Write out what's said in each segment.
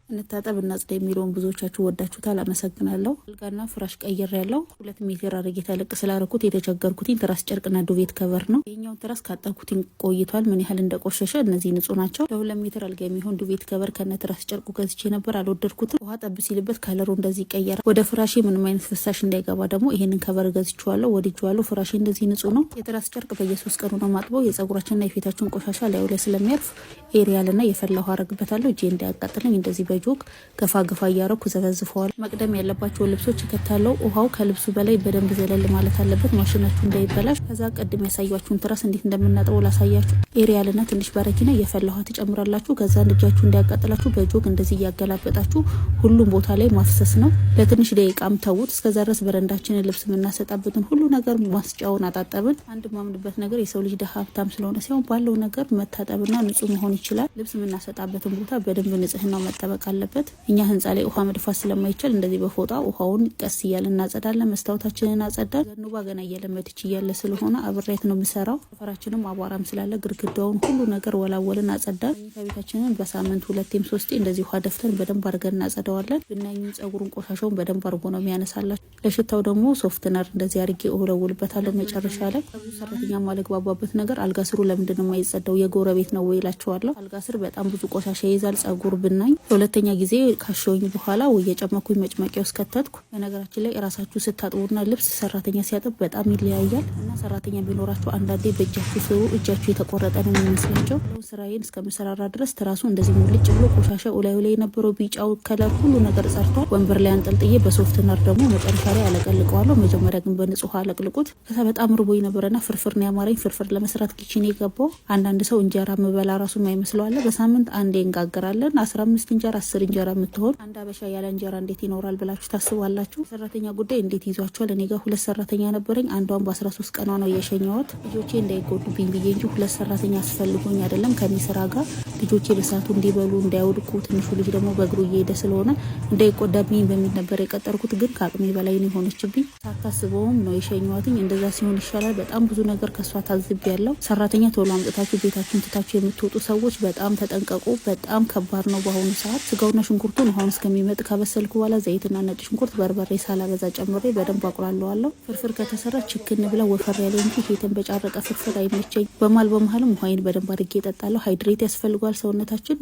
እንታጠብ እናጽዳ የሚለውን ብዙዎቻችሁ ወዳችሁታል። አመሰግናለሁ። አልጋና ፍራሽ ቀይሬያለሁ። 2 ሜትር አድርጌ ተለቅ ስላደረኩት የተቸገርኩት ትራስ ጨርቅና ዱቬት ከቨር ነው። ይሄኛውን ትራስ ካጠብኩት ቆይቷል። ምን ያህል እንደቆሸሸ እነዚህ ንጹህ ናቸው። ለ2 ሜትር አልጋ የሚሆን ዱቬት ከቨር ከነ ትራስ ጨርቁ ገዝቼ ነበር። አልወደድኩትም። ውሃ ጠብ ሲልበት ከለሩ እንደዚህ ይቀየራል። ወደ ፍራሼ ምንም አይነት ፍሳሽ እንዳይገባ ደግሞ ይሄንን ከቨር ገዝቼዋለሁ። ወድጄዋለሁ። ፍራሼ እንደዚህ ንጹህ ነው። የትራስ ጨርቅ በየ3 ቀኑ ነው ማጥበው። የጸጉራችንና የፊታችን ቆሻሻ ላዩ ላይ ስለሚያርፍ ኤሪያልና የፈላ ውሃ አረግበታለሁ። እጄ እንዳያቃጥለኝ እንደዚህ በጆክ ገፋ ገፋ እያረኩ ዘፈዝፈዋል። መቅደም ያለባቸው ልብሶች ከታለው ውሃው ከልብሱ በላይ በደንብ ዘለል ማለት አለበት፣ ማሽናችሁ እንዳይበላሽ። ከዛ ቀድም ያሳያችሁን ትራስ እንዴት እንደምናጥበው ላሳያችሁ። ኤሪያልና ትንሽ በረኪና የፈላ ውሃ ትጨምራላችሁ። ከዛ እጃችሁ እንዳያቃጥላችሁ በጆክ እንደዚህ እያገላበጣችሁ ሁሉም ቦታ ላይ ማፍሰስ ነው። ለትንሽ ደቂቃም ተውት። እስከዛ ድረስ በረንዳችንን ልብስ የምናሰጣበትን ሁሉ ነገር ማስጫውን አጣጠብን። አንድ ማምንበት ነገር የሰው ልጅ ደሃ ሀብታም ስለሆነ ሳይሆን ባለው ነገር መታጠብና ንጹህ መሆን ይችላል። ልብስ የምናሰጣበትን ቦታ በደንብ ንጽህናው መጠበቅ አለበት። እኛ ህንጻ ላይ ውሃ መድፋት ስለማይቻል እንደዚህ በፎጣ ውሃውን ቀስ እያልን እናጸዳለን። መስታወታችንን አጸዳን። ዘኑባ ገና እየለመደች እያለ ስለሆነ አብሬት ነው የምሰራው። ሰፈራችንም አቧራም ስላለ ግድግዳውን ሁሉ ነገር ወላወልን አጸዳን። ቤታችንን በሳምንት 2 ወይም 3 እንደዚህ ውሃ ደፍተን በደንብ አድርገን እናጸዳዋለን። ብናኙን ጸጉሩን ቆሻሻውን በደንብ አድርጎ ነው የሚያነሳላችሁ። ለሽታው ደግሞ ሶፍትነር እንደዚህ አድርጌ እወለውልበታለሁ። መጨረሻ ላይ ሰራተኛ ማለግባባበት ነገር አልጋ ስሩ ለምንድን ነው የማይጸዳው? የጎረቤት ነው ወይ እላቸዋለሁ። አልጋ ስር በጣም ብዙ ቆሻሻ ይይዛል። ጸጉር ብናኝ ለሁለተኛ ጊዜ ካሸውኝ በኋላ ወይ የጨመኩኝ መጭመቂያ ውስጥ ከተትኩ። በነገራችን ላይ ራሳችሁ ስታጥቡና ልብስ ሰራተኛ ሲያጥብ በጣም ይለያያል እና ሰራተኛ ቢኖራችሁ አንዳንዴ በእጃችሁ ስሩ። እጃችሁ የተቆረጠ ነው የሚመስላቸው። ስራዬን እስከምሰራራ ድረስ ትራሱ እንደዚህ ሙልጭ ብሎ ቆሻሻ ላዩ ላይ የነበረው ቢጫው ከለር ሁሉ ነገር ጸርቷል። ወንበር ላይ አንጠልጥዬ በሶፍትነር ደግሞ መጨረሻ ላይ አለቀልቀዋለሁ። መጀመሪያ ግን በንጹህ አለቅልቁት። ከዛ በጣም ርቦኝ ነበረና ፍርፍር ነው ያማረኝ። ፍርፍር ለመስራት ኪችን የገባው አንዳንድ ሰው እንጀራ መበላ ራሱ የማይመስለው አለ። በሳምንት አንዴ እንጋገራለን። 15 እንጀራ 10 እንጀራ የምትሆን አንድ አበሻ ያለ እንጀራ እንዴት ይኖራል ብላችሁ ታስባላችሁ? ሰራተኛ ጉዳይ እንዴት ይዟቸዋል? እኔ ጋር 2 ሰራተኛ ነበረኝ። አንዷን በ13 ቀኗ ነው የሸኘኋት። ልጆቼ እንዳይጎዱብኝ ብዬ እንጂ 2 ሰራተኛ አስፈልጎኝ አይደለም። ከኔ ስራ ጋር ልጆቼ በሰዓቱ እንዲበሉ እንዳይወድቁ፣ ትንሹ ልጅ ደግሞ በእግሩ እየሄደ ስለሆነ እንዳይቆዳብኝ በሚል ነበር የቀጠርኩት። ግን ከአቅሜ በላይ ነው የሆነችብኝ። ሳታስበውም ነው የሸኘኋትኝ። እንደዛ ሲሆን ይሻላል። በጣም ብዙ ነገር ከሷ ታዝቤያለሁ። ሰራተኛ ቶሎ አምጥታችሁ ቤታችሁን ትታችሁ የምትወጡ ሰዎች በጣም ተጠንቀቁ። በጣም ከባድ ነው በአሁኑ ሰዓት። ስጋውና ሽንኩርቱን አሁን እስከሚመጥ ካበሰልኩ በኋላ ዘይትና ነጭ ሽንኩርት በርበሬ ሳላበዛ ጨምሬ በደንብ አቁላለዋለሁ። ፍርፍር ከተሰራ ችክን ብላ ወፈር ያለ እንጂ የተንበጫረቀ ፍርፍር አይመቸኝ። በመሀልም ውሃይን በደንብ አድርጌ እጠጣለሁ። ሃይድሬት ያስፈልጓል ሰውነታችን።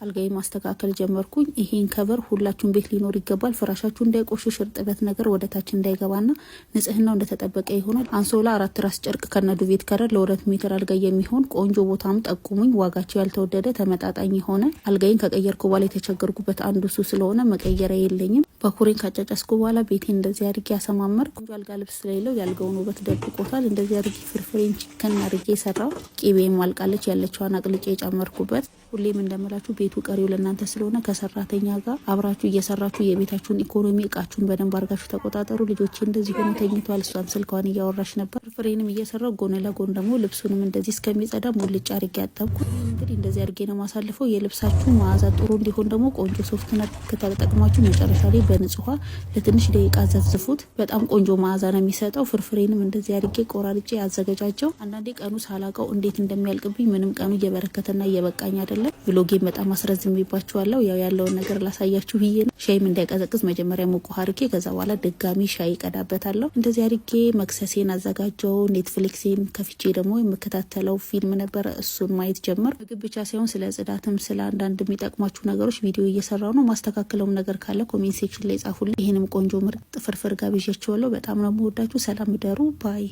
አልጋይ ማስተካከል ጀመርኩኝ። ይሄን ከቨር ሁላችሁም ቤት ሊኖር ይገባል። ፍራሻችሁ እንዳይቆሽሽ፣ እርጥበት ነገር ወደታችን እንዳይገባና ንጽህናው እንደተጠበቀ ይሆናል። አንሶላ 4 ትራስ ጨርቅ ከነዱ ቤት ከረር ለ2 ሜትር አልጋ የሚሆን ቆንጆ ቦታም ጠቁሙኝ። ዋጋቸው ያልተወደደ ተመጣጣኝ የሆነ አልጋይን ከቀየርኩ በኋላ የተቸገርኩበት አንዱ እሱ ስለሆነ መቀየሪያ የለኝም። በኩሬን ካጫጫስኩ በኋላ ቤቴን እንደዚህ አድርጌ ያሰማመር። ቆንጆ አልጋ ልብስ ስለሌለው ያልጋውን ውበት ደብቆታል። እንደዚህ አድርጌ ፍርፍሬን ቺከን አድርጌ ሰራው። ቂቤም አልቃለች ያለችዋን አቅልጬ የጨመርኩበት። ሁሌም እንደምላችሁ ቤቱ ቀሪው ለእናንተ ስለሆነ ከሰራተኛ ጋር አብራችሁ እየሰራችሁ የቤታችሁን ኢኮኖሚ እቃችሁን በደንብ አድርጋችሁ ተቆጣጠሩ። ልጆቼ እንደዚህ ሆኖ ተኝቷል። እሷም ስልኳን እያወራች ነበር። ፍርፍሬንም እየሰራው ጎን ለጎን ደግሞ ልብሱንም እንደዚህ እስከሚጸዳ ሙልጭ አድርጌ አጠብኩ። እንግዲህ እንደዚህ አድርጌ ነው ማሳልፈው። የልብሳችሁ መዓዛ ጥሩ እንዲሆን ደግሞ ቆንጆ ሶፍትነር ከተጠቅማችሁ መጨረሻ ላይ በንጹህ ለትንሽ ደቂቃ ዘፍዝፉት። በጣም ቆንጆ መዓዛ ነው የሚሰጠው። ፍርፍሬንም እንደዚህ አድርጌ ቆራርጬ አዘገጃጀው። አንዳንዴ ቀኑ ሳላቀው እንዴት እንደሚያልቅብኝ ምንም ቀኑ እየበረከተና እየበቃኝ አይደለም። ብሎጌን በጣም አስረዝምባችኋለሁ። ያው ያለውን ነገር ላሳያችሁ ብዬ ነው። ሻይም እንዳይቀዘቅዝ መጀመሪያ ሙቅ ውሃ አድርጌ ከዛ በኋላ ድጋሚ ሻይ ቀዳበታለሁ። እንደዚህ አድርጌ መክሰሴን አዘጋጀው። ኔትፍሊክሴን ከፍቼ ደግሞ የምከታተለው ፊልም ነበረ፣ እሱን ማየት ጀመር። ምግብ ብቻ ሳይሆን ስለ ጽዳትም ስለ አንዳንድ የሚጠቅማችሁ ነገሮች ቪዲዮ እየሰራው ነው። ማስተካከለውም ነገር ካለ ኮሜንት ሴክሽን ላይ ጻፉልኝ። ይህንም ቆንጆ ምርጥ ፍርፍር ጋብዣችኋለሁ። በጣም ነው የምወዳችሁ። ሰላም ደሩ ባይ